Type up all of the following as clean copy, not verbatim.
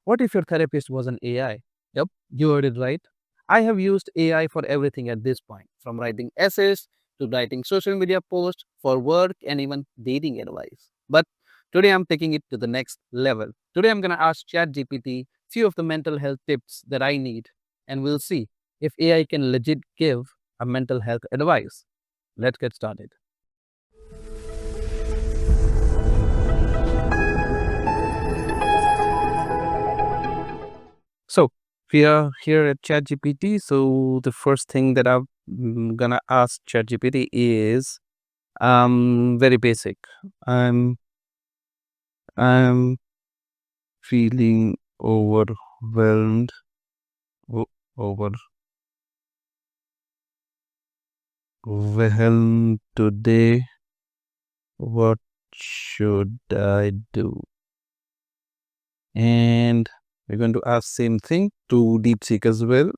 What if your therapist was an AI? Yep, you heard it right. I have used AI for everything at this point, from writing essays to writing social media posts for work and even dating advice. But today I'm taking it to the next level. Today I'm going to ask ChatGPT few of the mental health tips that I need, and we'll see if AI can legit give a mental health advice. Let's get started. So we are here at ChatGPT. So the first thing that I'm gonna ask ChatGPT is very basic. I'm I'm feeling overwhelmed o- overwhelmed today. What should I do? And we're going to ask same thing to DeepSeek as well.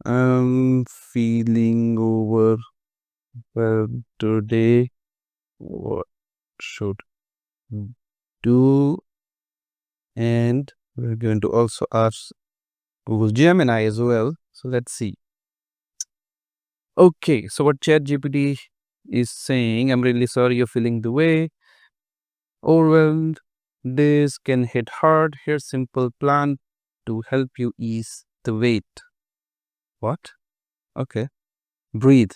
I'm feeling overwhelmed today. What should do? And we're going to also ask Google Gemini as well. So let's see. Okay, so what ChatGPT is saying, I'm really sorry you're feeling the way. Overwhelmed. This can hit hard. Here's simple plan to help you ease the weight. What? Okay. Breathe.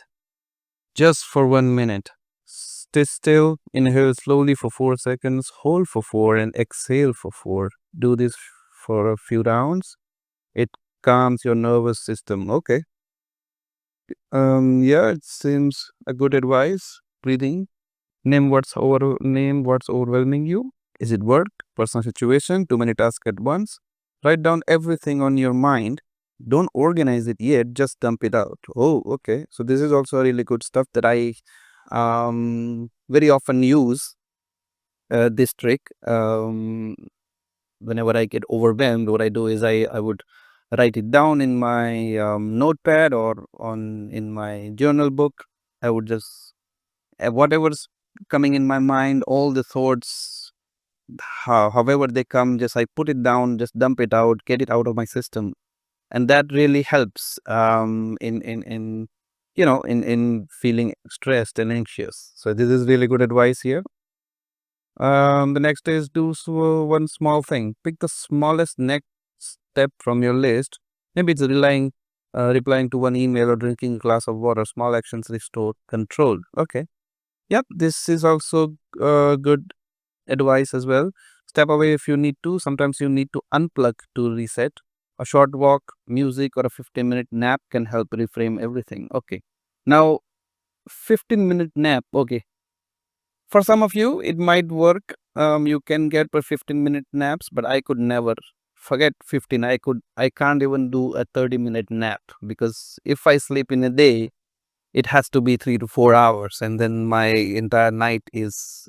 Just for 1 minute. Stay still. Inhale slowly for 4 seconds. Hold for 4 and exhale for 4. Do this for a few rounds. It calms your nervous system. Okay. Yeah, it seems a good advice. Breathing. Name what's overwhelming you. Is it work, personal situation, too many tasks at once? Write down everything on your mind. Don't organize it yet, just dump it out. Oh, okay. So this is also really good stuff that I very often use this trick. Whenever I get overwhelmed, what I do is I would write it down in my notepad or on in my journal book. I would just whatever's coming in my mind, all the thoughts, however they come, just I put it down, just dump it out, get it out of my system, and that really helps in in feeling stressed and anxious. So this is really good advice here. The next is do one small thing. Pick the smallest next step from your list. Maybe it's replying to one email or drinking a glass of water. Small actions restore control. Okay. Yep. This is also good advice as well. Step away if you need to. Sometimes you need to unplug to reset. A short walk, music, or a 15-minute nap can help reframe everything. Okay. Now, 15-minute nap. Okay. For some of you, it might work. You can get per 15-minute naps, but I could never. Forget 15. I can't even do a 30-minute nap because if I sleep in a day, it has to be 3 to 4 hours, and then my entire night is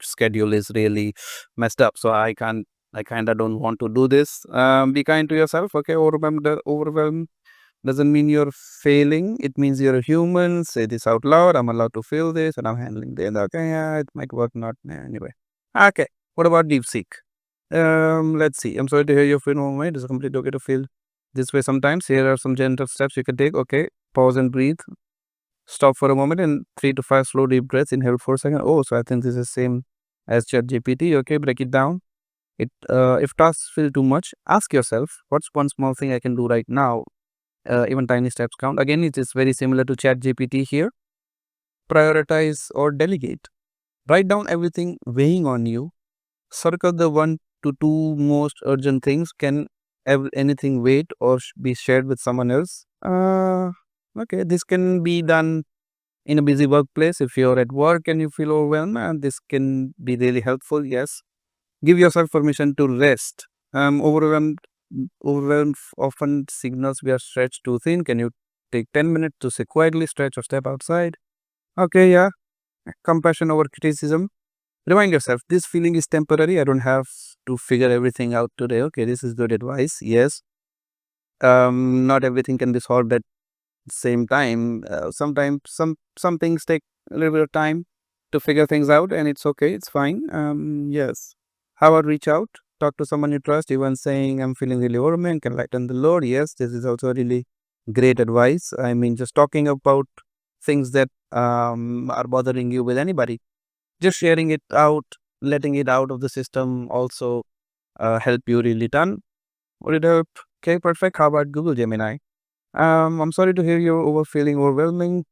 schedule is really messed up. So I can't. I kind of don't want to do this. Be kind to yourself. Okay, overwhelm doesn't mean you're failing. It means you're a human. Say this out loud. I'm allowed to feel this, and I'm handling this. Okay, yeah, it might work. Not anyway. Okay. What about DeepSeek? Let's see. I'm sorry to hear you feel moment. It's completely okay to feel this way sometimes. Here are some gentle steps you can take. Okay, pause and breathe. Stop for a moment and 3 to 5 slow deep breaths. Inhale for a second. Oh, so I think this is same as ChatGPT. Okay, break it down. If tasks feel too much, ask yourself, what's one small thing I can do right now? Even tiny steps count. Again, it is very similar to ChatGPT here. Prioritize or delegate. Write down everything weighing on you. Circle the 1 to 2 most urgent things. Can anything wait or be shared with someone else? Okay, this can be done in a busy workplace. If you're at work and you feel overwhelmed, and this can be really helpful. Yes, give yourself permission to rest. Overwhelmed often signals we are stretched too thin. Can you take 10 minutes to sit quietly, stretch, or step outside? Okay, yeah. Compassion over criticism. Remind yourself, this feeling is temporary. I don't have to figure everything out today. Okay, this is good advice. Yes. Not everything can be solved at the same time. Sometimes some things take a little bit of time to figure things out, and it's okay. It's fine. Yes. How about reach out? talk to someone you trust. Even saying I'm feeling really overwhelmed can lighten the load. Yes, this is also really great advice. I mean, just talking about things that are bothering you with anybody, just sharing it out, letting it out of the system also help you really done. Would it help? Okay, perfect. How about Google Gemini? I'm sorry to hear you're over feeling overwhelming.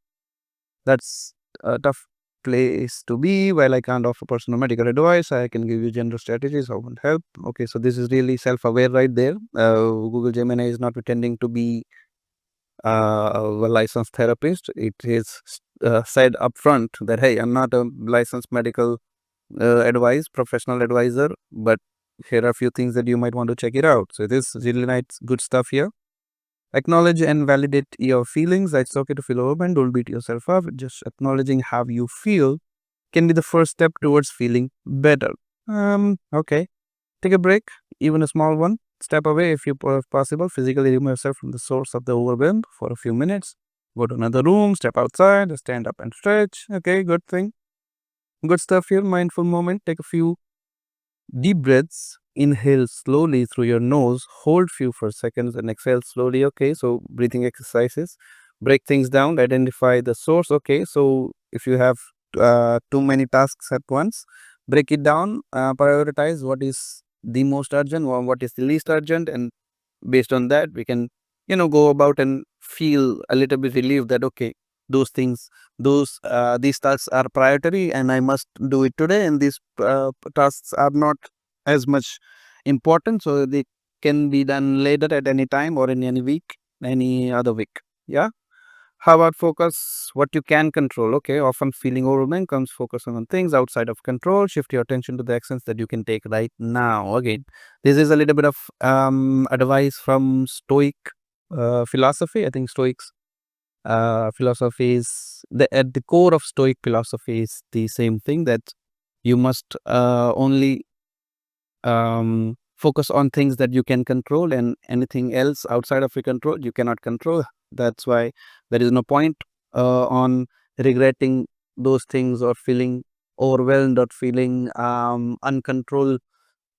That's a tough place to be. While I can't offer personal medical advice, I can give you general strategies how would help. Okay, so this is really self-aware right there. Google Gemini is not pretending to be a licensed therapist. It is said upfront that, hey, I'm not a licensed medical advice, professional advisor, but here are a few things that you might want to check it out. So this is really nice, good stuff here. Acknowledge and validate your feelings. It's okay to feel overwhelmed. Don't beat yourself up. Just acknowledging how you feel can be the first step towards feeling better. Okay. Take a break, even a small one. Step away if you possible. Physically remove yourself from the source of the overwhelm for a few minutes. Go to another room, step outside, stand up and stretch. Okay, good thing. Good stuff here. Mindful moment. Take a few deep breaths. Inhale slowly through your nose, hold few for seconds and exhale slowly. Okay, so breathing exercises. Break things down, identify the source. Okay, so if you have too many tasks at once, break it down, prioritize what is the most urgent or what is the least urgent, and based on that we can go about and feel a little bit relieved that okay, those things, these tasks are priority and I must do it today, and these tasks are not as much important, so they can be done later at any time or in any week, any other week. Yeah. How about focus what you can control? Okay, often feeling overwhelmed comes focusing on things outside of control. Shift your attention to the actions that you can take right now. Again, this is a little bit of advice from Stoic philosophy. I think Stoics philosophy is at the core of Stoic philosophy is the same thing, that you must only focus on things that you can control, and anything else outside of your control you cannot control. That's why there is no point on regretting those things or feeling overwhelmed or feeling uncontrolled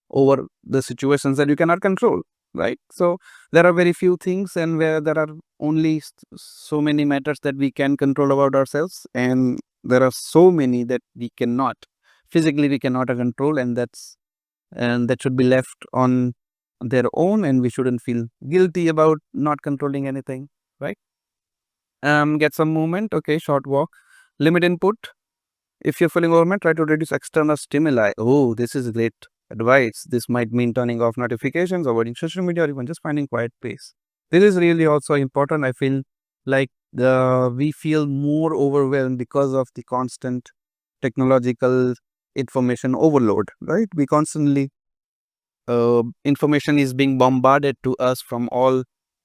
over the situations that you cannot control, right? So there are very few things, and where there are only so many matters that we can control about ourselves, and there are so many that we cannot physically, we cannot control, and that should be left on their own, and we shouldn't feel guilty about not controlling anything, right? Get some movement. Okay, short walk. Limit input. If you're feeling overwhelmed, try to reduce external stimuli. Oh, this is great advice. This might mean turning off notifications, avoiding social media, or even just finding quiet place. This is really also important. I feel like we feel more overwhelmed because of the constant technological information overload, right? We constantly information is being bombarded to us from all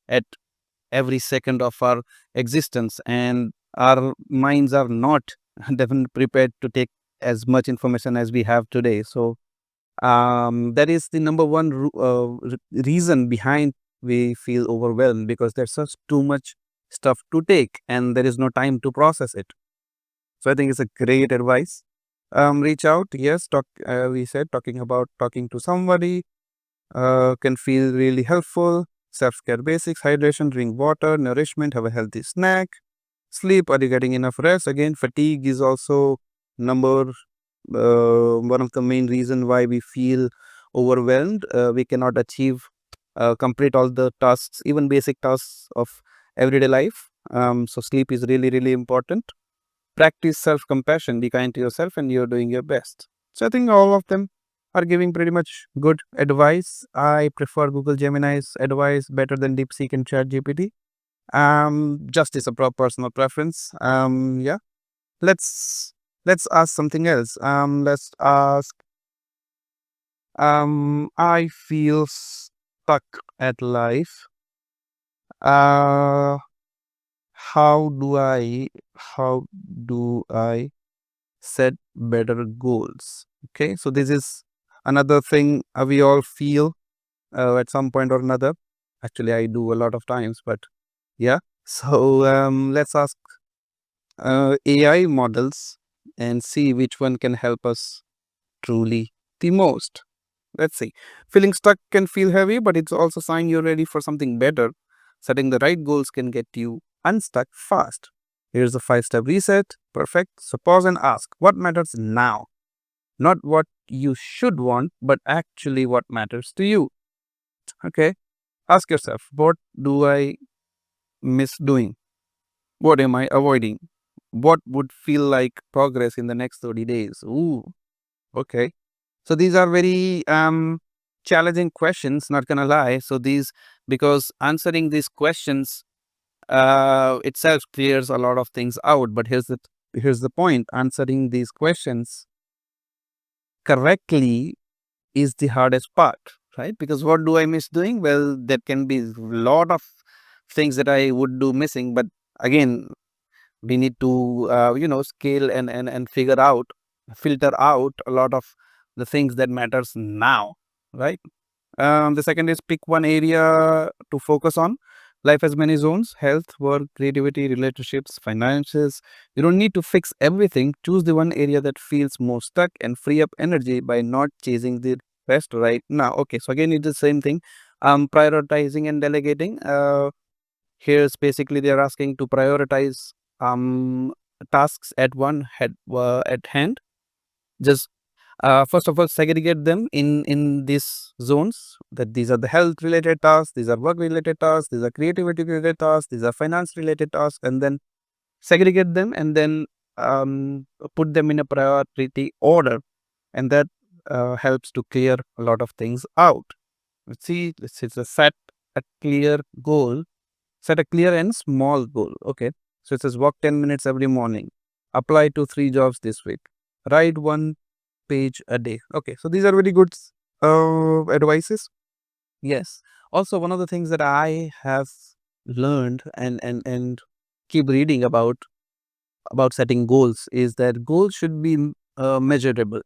at every second of our existence, and our minds are not definitely prepared to take as much information as we have today. So that is the number one reason behind we feel overwhelmed, because there's such too much stuff to take and there is no time to process it. So I think it's a great advice. Reach out. Yes, talk. We said talking to somebody can feel really helpful. Self-care basics, hydration, drink water, nourishment, have a healthy snack, sleep, are you getting enough rest? Again, fatigue is also number one of the main reason why we feel overwhelmed. We cannot achieve complete all the tasks, even basic tasks of everyday life. So sleep is really, really important. Practice self-compassion, be kind to yourself, and you're doing your best. So I think all of them are giving pretty much good advice. I prefer Google Gemini's advice better than DeepSeek and ChatGPT. Just is a personal preference. Yeah. Let's let's ask something else. Let's ask. I feel stuck at life. Uh, how do I how do I set better goals? Okay, so this is another thing we all feel at some point or another. Actually, I do a lot of times, but yeah. So let's ask AI models and see which one can help us truly the most. Let's see. Feeling stuck can feel heavy, but it's also a sign you're ready for something better. Setting the right goals can get you unstuck fast. Here's a 5-step reset. Perfect. So pause and ask, what matters now? Not what you should want, but actually what matters to you. Okay. Ask yourself, what do I miss doing? What am I avoiding? What would feel like progress in the next 30 days? Ooh, okay. So these are very challenging questions, not gonna lie. So these, because answering these questions itself clears a lot of things out. But here's the point: answering these questions correctly is the hardest part, right? Because what do I miss doing? Well, there can be a lot of things that I would do missing, but again, we need to scale and figure out, filter out a lot of the things that matters now, right? The second is pick one area to focus on. Life has many zones: health, work, creativity, relationships, finances. You don't need to fix everything. Choose the one area that feels more stuck and free up energy by not chasing the rest right now. Okay, so again, it's the same thing. Prioritizing and delegating. Here's basically they're asking to prioritize tasks at hand. Just first of all, segregate them in these zones, that these are the health related tasks, these are work related tasks, these are creativity related tasks, these are finance related tasks, and then segregate them, and then put them in a priority order, and that helps to clear a lot of things out. Let's see, let's set a clear goal. Set a clear and small goal. Okay. So it says walk 10 minutes every morning. Apply to 3 jobs this week. Write 1 page a day. Okay. So these are very good advices. Yes. Also, one of the things that I have learned and keep reading about setting goals is that goals should be measurable.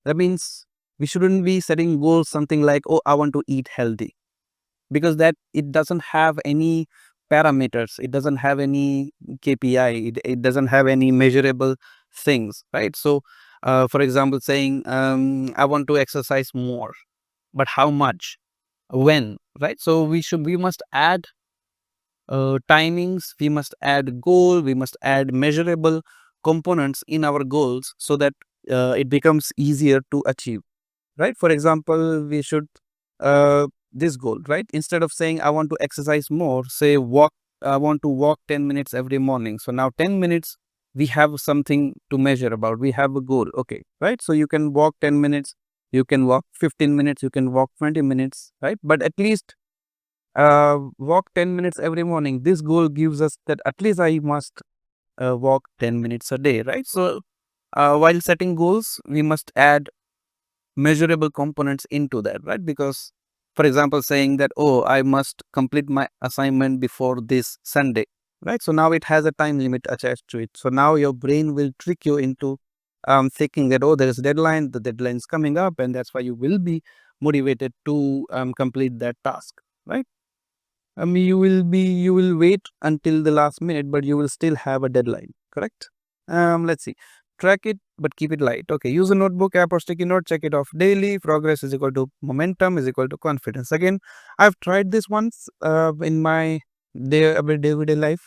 That means we shouldn't be setting goals something like, oh, I want to eat healthy, because that it doesn't have any parameters, it doesn't have any KPI, it doesn't have any measurable things, right? So for example, saying I want to exercise more, but how much, when, right? So we must add timings, we must add goal, we must add measurable components in our goals, so that it becomes easier to achieve, right? For example, we should this goal, right? Instead of saying I want to exercise more, say walk. I want to walk 10 minutes every morning. So now 10 minutes, we have something to measure about. We have a goal, okay, right? So you can walk 10 minutes, you can walk 15 minutes, you can walk 20 minutes, right? But at least walk 10 minutes every morning. This goal gives us that at least I must walk 10 minutes a day, right? So while setting goals, we must add measurable components into that, right? Because, for example, saying that, oh, I must complete my assignment before this Sunday, right? So now it has a time limit attached to it. So now your brain will trick you into thinking that, oh, there is a deadline, the deadline is coming up, and that's why you will be motivated to complete that task, right? I mean, you will wait until the last minute, but you will still have a deadline, correct? Let's see. Track it, but keep it light. Okay, use a notebook, app, or sticky note. Check it off daily. Progress is equal to momentum is equal to confidence. Again, I've tried this once in my everyday life.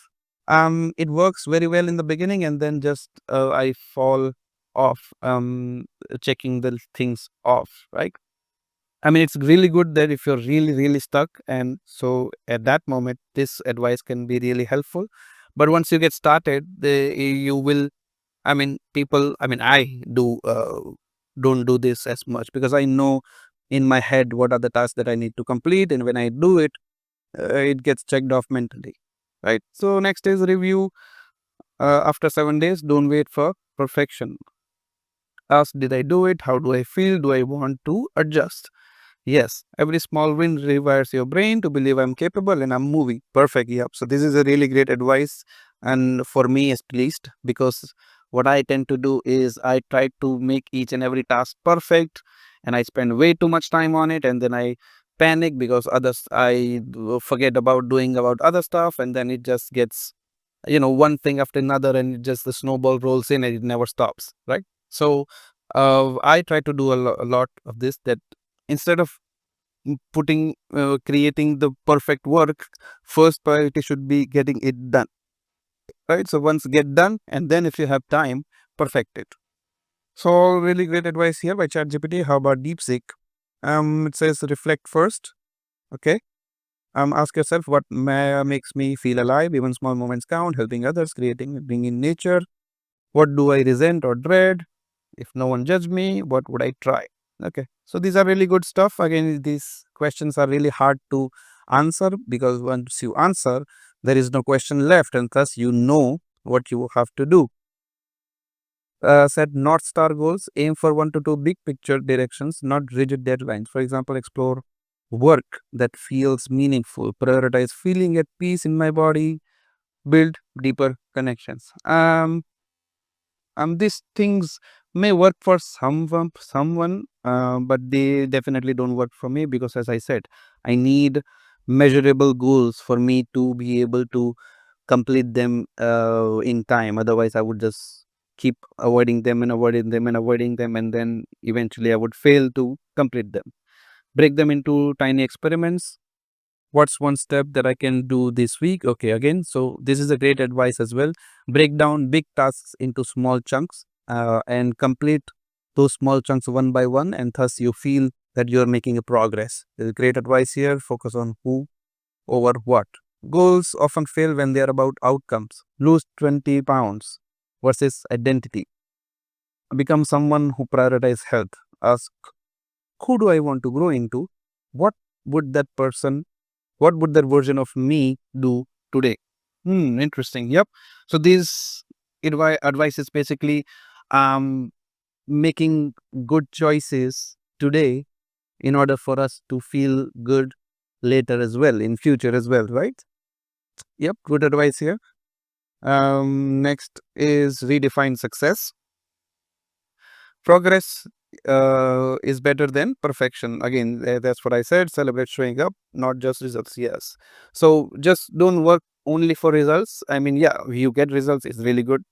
It works very well in the beginning, and then just I fall off checking the things off, right? I mean, it's really good that if you're really stuck, and so at that moment, this advice can be really helpful. But once you get started, you will. I mean, people. I mean, I don't do this as much, because I know in my head what are the tasks that I need to complete, and when I do it, it gets checked off mentally, right? So next is review after 7 days. Don't wait for perfection. Ask, did I do it? How do I feel? Do I want to adjust? Yes, every small win rewires your brain to believe I'm capable and I'm moving. Perfect. Yep. So this is a really great advice, and for me at least, because what I tend to do is I try to make each and every task perfect, and I spend way too much time on it, and then I panic because I forget about doing about other stuff, and then it just gets one thing after another, and it just the snowball rolls in and it never stops, right? So I try to do a lot of this, that Instead of creating the perfect work, first priority should be getting it done, right? So once get done, and then if you have time, perfect it. So really great advice here by ChatGPT. How about DeepSeek? It says reflect first. Okay. Ask yourself what makes me feel alive. Even small moments count. Helping others, creating, being in nature. What do I resent or dread? If no one judged me, what would I try? Okay. So these are really good stuff. Again, these questions are really hard to answer because once you answer, there is no question left, and thus you know what you have to do. Set North Star goals, aim for 1 to 2 big picture directions, not rigid deadlines. For example, explore work that feels meaningful, prioritize feeling at peace in my body, build deeper connections. These things may work for someone, but they definitely don't work for me because, as I said, I need measurable goals for me to be able to complete them in time. Otherwise, I would just keep avoiding them and avoiding them and avoiding them, and then eventually I would fail to complete them. Break them into tiny experiments. What's one step that I can do this week? Okay, again, so this is a great advice as well. Break down big tasks into small chunks and complete those small chunks one by one, and thus you feel that you're making a progress. There's great advice here. Focus on who over what. Goals often fail when they are about outcomes. Lose 20 pounds versus identity. Become someone who prioritizes health. Ask, who do I want to grow into? What would that person, what would that version of me do today? Interesting. Yep. So this advice is basically um, making good choices today in order for us to feel good later as well, in future as well, right? Yep, good advice here. Next is redefine success. Progress is better than perfection. Again, that's what I said. Celebrate showing up, not just results. Yes. So just don't work only for results. I mean, yeah, you get results, it's really good,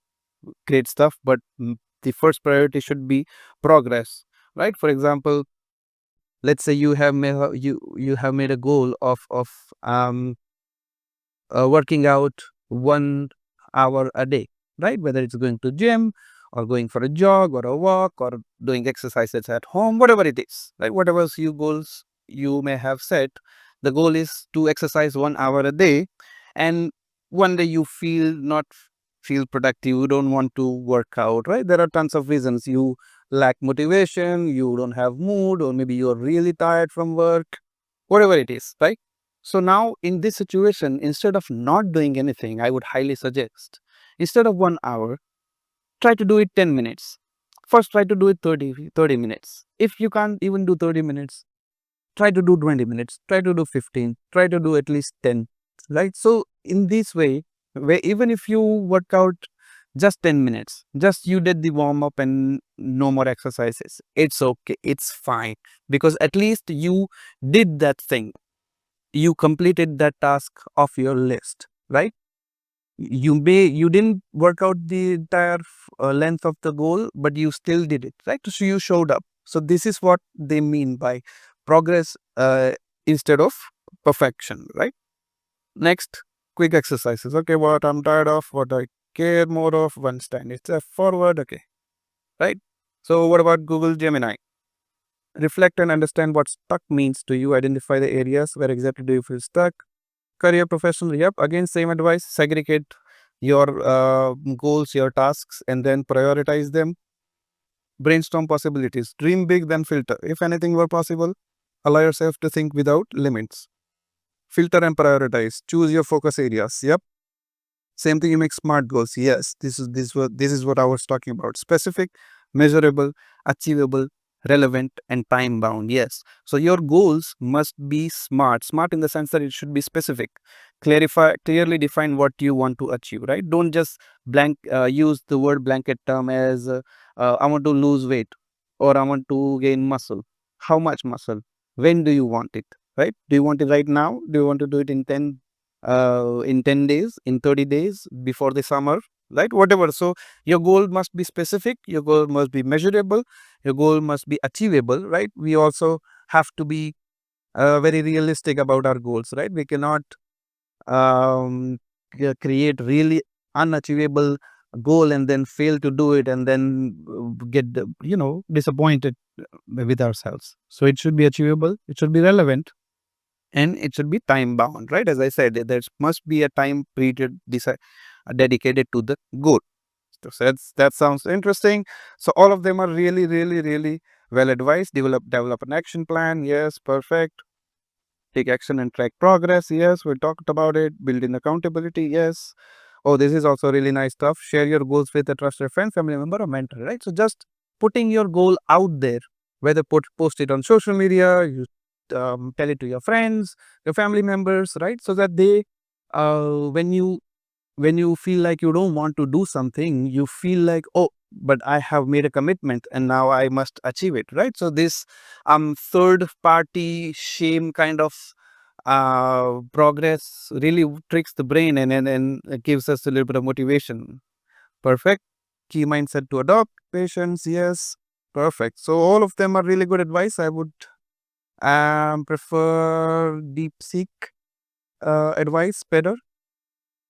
great stuff. But the first priority should be progress, right? For example, let's say you have made a goal of um working out 1 hour a day, right? Whether it's going to gym or going for a jog or a walk or doing exercises at home, whatever it is, right? Whatever you goals you may have set, the goal is to exercise 1 hour a day. And one day you not feel productive, you don't want to work out, right? There are tons of reasons. You lack motivation, you don't have mood, or maybe you're really tired from work, whatever it is, right? So now in this situation, instead of not doing anything, I would highly suggest, instead of 1 hour, try to do it 10 minutes. First, try to do it 30 minutes. If you can't even do 30 minutes, try to do 20 minutes, try to do 15, try to do at least 10, right? So in this way, where even if you work out just 10 minutes, just you did the warm up and no more exercises, it's okay, it's fine, because at least you did that thing, you completed that task of your list, right? You didn't work out the entire length of the goal, but you still did it, right? So you showed up. So this is what they mean by progress instead of perfection, right? Next, quick exercises. Okay, what I'm tired of, what I care more of, one stand it's a forward. Okay, right? So what about Google Gemini? Reflect and understand what stuck means to you. Identify the areas where exactly do you feel stuck. Career professional, yep, again same advice. Segregate your goals, your tasks, and then prioritize them. Brainstorm possibilities, dream big, then filter. If anything were possible, allow yourself to think without limits. Filter and prioritize, choose your focus areas. Yep, same thing, you make smart goals. Yes, this is what I was talking about. Specific, measurable, achievable, relevant, and time bound. Yes. So your goals must be smart. Smart in the sense that it should be specific. Clearly define what you want to achieve, right? Don't just use the word blanket term as I want to lose weight or I want to gain muscle. How much muscle? When do you want it? Right? Do you want it right now? Do you want to do it in 10 days, in 30 days, before the summer, right? Whatever. So your goal must be specific, your goal must be measurable, your goal must be achievable, right? We also have to be very realistic about our goals, right? We cannot um, create really unachievable goal and then fail to do it and then get disappointed with ourselves. So it should be achievable, it should be relevant, and it should be time bound, right? As I said, there must be a time period dedicated to the goal. So that sounds interesting. So all of them are really, really, really well advised. Develop an action plan. Yes, perfect. Take action and track progress. Yes, we talked about it. Build in accountability. Yes. Oh, this is also really nice stuff. Share your goals with a trusted friend, family member, or mentor, right? So just putting your goal out there, whether post it on social media, you tell it to your friends, your family members, right? So that they, when you feel like you don't want to do something, you feel like, oh, but I have made a commitment and now I must achieve it, right? So this third party shame kind of progress really tricks the brain and it gives us a little bit of motivation. Perfect. Key mindset to adopt. Patience. Yes. Perfect. So all of them are really good advice. I would prefer DeepSeek advice better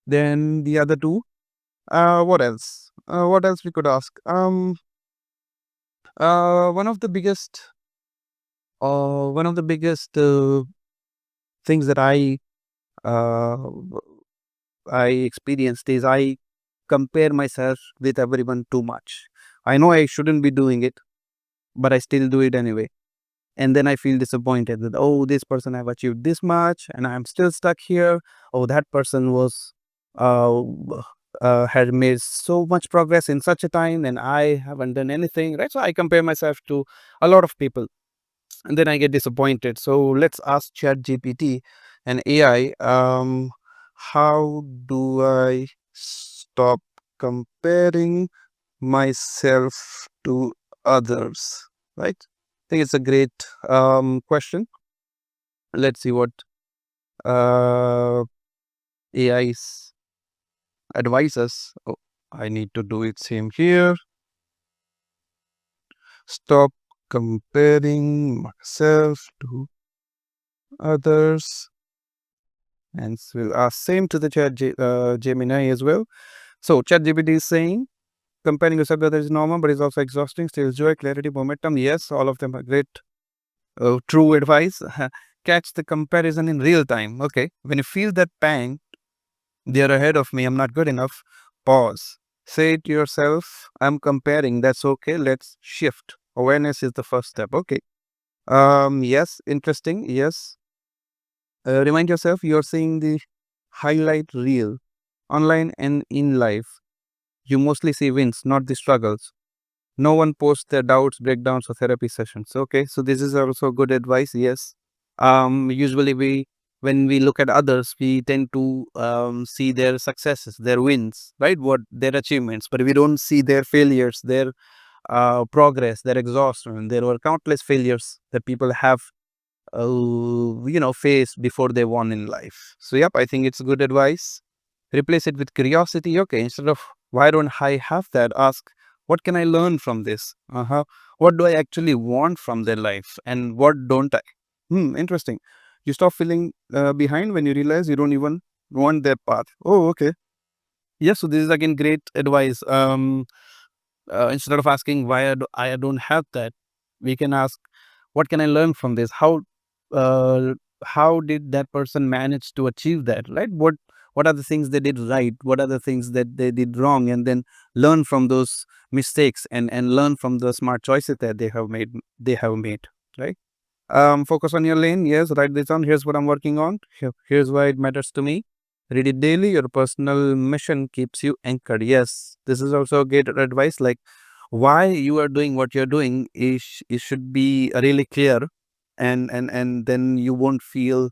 than the other two. What else? What else we could ask? One of the biggest things that uh, I experienced is I compare myself with everyone too much. I know I shouldn't be doing it, but I still do it anyway. And then I feel disappointed that, oh, this person have achieved this much and I'm still stuck here. Oh, that person was uh, had made so much progress in such a time and I haven't done anything, right? So I compare myself to a lot of people and then I get disappointed. So let's ask ChatGPT and AI, how do I stop comparing myself to others, right? I think it's a great question. Let's see what uh, AI's advise us. Oh, I need to do it same here. Stop comparing myself to others. And so we'll ask same to the Gemini as well. So ChatGPT is saying comparing yourself to others is normal, but it's also exhausting. Still joy, clarity, momentum. Yes, all of them are great. True advice. Catch the comparison in real time. Okay, when you feel that pang, they're ahead of me, I'm not good enough. Pause. Say to yourself, I'm comparing. That's okay. Let's shift. Awareness is the first step. Okay. Yes, interesting. Yes. Remind yourself you're seeing the highlight reel online and in life. You mostly see wins, not the struggles. No one posts their doubts, breakdowns, or therapy sessions. Okay, so this is also good advice. Yes. Usually when we look at others, we tend to see their successes, their wins, right? What their achievements, but we don't see their failures, their progress, their exhaustion. There were countless failures that people have face before they won in life. So, yep, I think it's good advice. Replace it with curiosity. Okay, instead of why don't I have that, ask what can I learn from this? What do I actually want from their life, and what don't I? Interesting. You stop feeling behind when you realize you don't even want their path. Oh, okay. Yes, so this is again great advice. Instead of asking why I don't have that, we can ask what can I learn from this? Uh, how did that person manage to achieve that? Right? What are the things they did right? What are the things that they did wrong? And then learn from those mistakes and learn from the smart choices that they have made. They have made, right? Focus on your lane. Yes, write this down. Here's what I'm working on. Here's why it matters to me. Read it daily. Your personal mission keeps you anchored. Yes, this is also great advice. Like why you are doing what you're doing is it should be really clear, and then you won't feel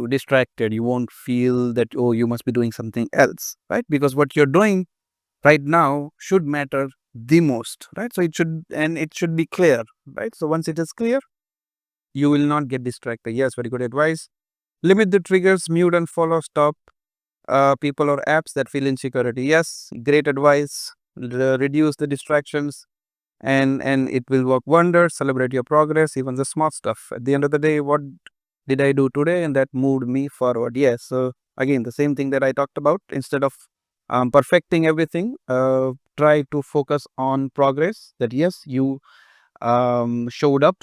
distracted. You won't feel that, oh, you must be doing something else, right? Because what you're doing right now should matter the most, right? So it should be clear, right? So once it is clear, you will not get distracted. Yes, very good advice. Limit the triggers, mute and follow, stop people or apps that feel insecurity. Yes, great advice. Reduce the distractions. and it will work wonders. Celebrate your progress, even the small stuff. At the end of the day, what did I do today, and that moved me forward? Yes. So again, the same thing that I talked about. Instead of perfecting everything, try to focus on progress. That yes, you showed up,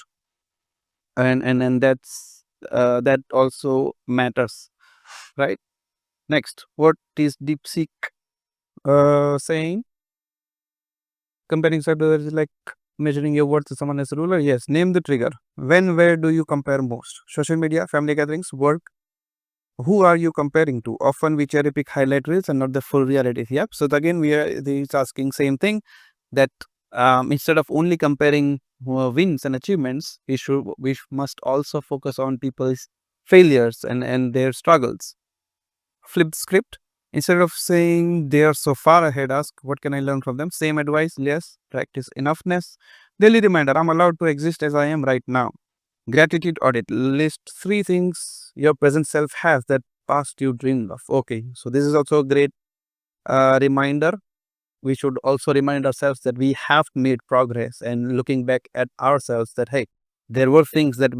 and that also matters, right? Next, what is DeepSeek saying? Comparing cyber is like measuring your worth to someone as a ruler. Yes. Name the trigger. When, where do you compare most? Social media, family gatherings, work. Who are you comparing to? Often we cherry pick highlight reels and not the full reality. Yep. So again, he's asking same thing, that instead of only comparing wins and achievements, we must also focus on people's failures and their struggles. Flip script. Instead of saying they are so far ahead, ask what can I learn from them? Same advice, yes, practice enoughness. Daily reminder, I'm allowed to exist as I am right now. Gratitude audit, list 3 things your present self has that past you dreamed of. Okay, so this is also a great reminder. We should also remind ourselves that we have made progress, and looking back at ourselves, that hey, there were things that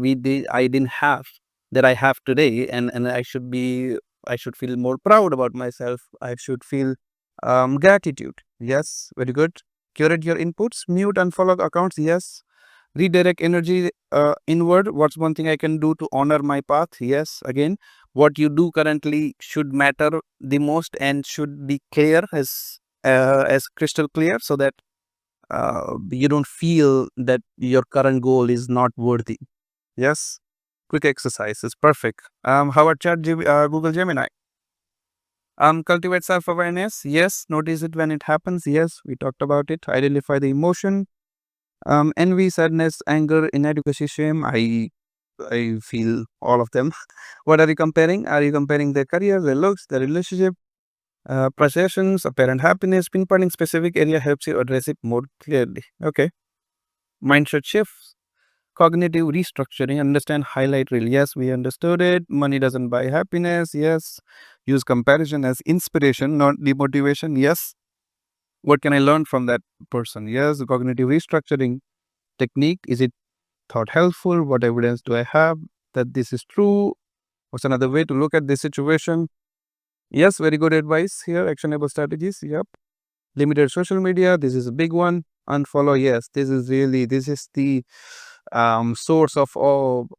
I didn't have, that I have today, and I should feel more proud about myself. I should feel gratitude. Yes, very good. Curate your inputs, mute unfollow accounts. Yes. Redirect energy inward. What's one thing I can do to honor my path? Yes. Again, what you do currently should matter the most and should be clear, as crystal clear, so that you don't feel that your current goal is not worthy. Yes. Quick exercises. Perfect. How about Google Gemini? Cultivate self-awareness. Yes. Notice it when it happens. Yes. We talked about it. Identify the emotion. Envy, sadness, anger, inadequacy, shame. I feel all of them. What are you comparing? Are you comparing their career, their looks, their relationship, possessions, apparent happiness? Pinpointing specific area helps you address it more clearly. Okay. Mindset shifts, cognitive restructuring, understand highlight reel. Yes, we understood it. Money doesn't buy happiness. Yes. Use comparison as inspiration, not demotivation. Yes. What can I learn from that person? Yes. Cognitive restructuring technique. Is it thought helpful? What evidence do I have that this is true? What's another way to look at this situation? Yes, very good advice here. Actionable strategies. Yep. Limited social media. This is a big one. Unfollow. Yes, this is the source of all,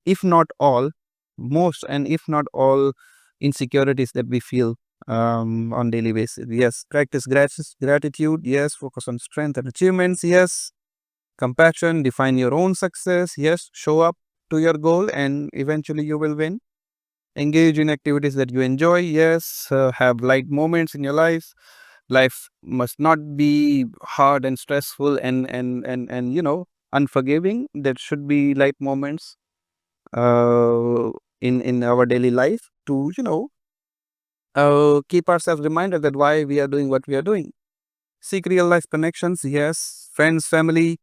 if not all, most, and if not all insecurities that we feel on daily basis. Yes. Practice gratitude. Yes. Focus on strength and achievements. Yes. Compassion, define your own success. Yes, show up to your goal and eventually you will win. Engage in activities that you enjoy. Yes, have light moments in your life. Life must not be hard and stressful and unforgiving. There should be light moments in our daily life to keep ourselves reminded that why we are doing what we are doing. Seek real life connections. Yes, friends, family.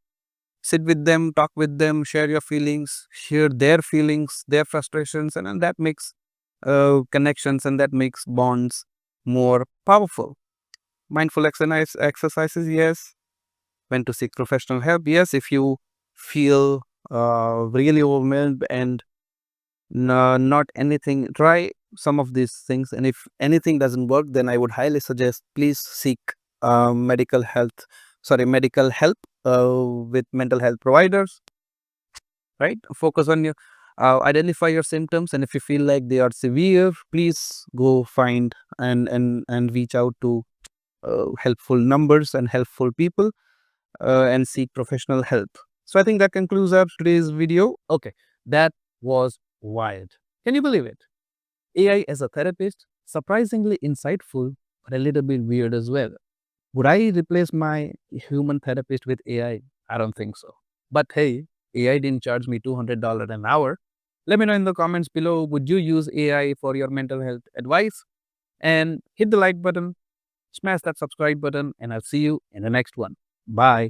Sit with them, talk with them, share your feelings, share their feelings, their frustrations, and that makes connections, and that makes bonds more powerful. Mindful exercises, yes. When to seek professional help, yes. If you feel really overwhelmed and not anything, try some of these things. And if anything doesn't work, then I would highly suggest please seek medical help with mental health providers, right? Focus on your identify your symptoms, and if you feel like they are severe, please go find and reach out to helpful numbers and helpful people, and seek professional help. So I think that concludes our today's video. Okay, that was wild. Can you believe it? AI as a therapist, surprisingly insightful, but a little bit weird as well. Would I replace my human therapist with AI? I don't think so. But hey, AI didn't charge me $200 an hour. Let me know in the comments below, would you use AI for your mental health advice? And hit the like button, smash that subscribe button, and I'll see you in the next one. Bye.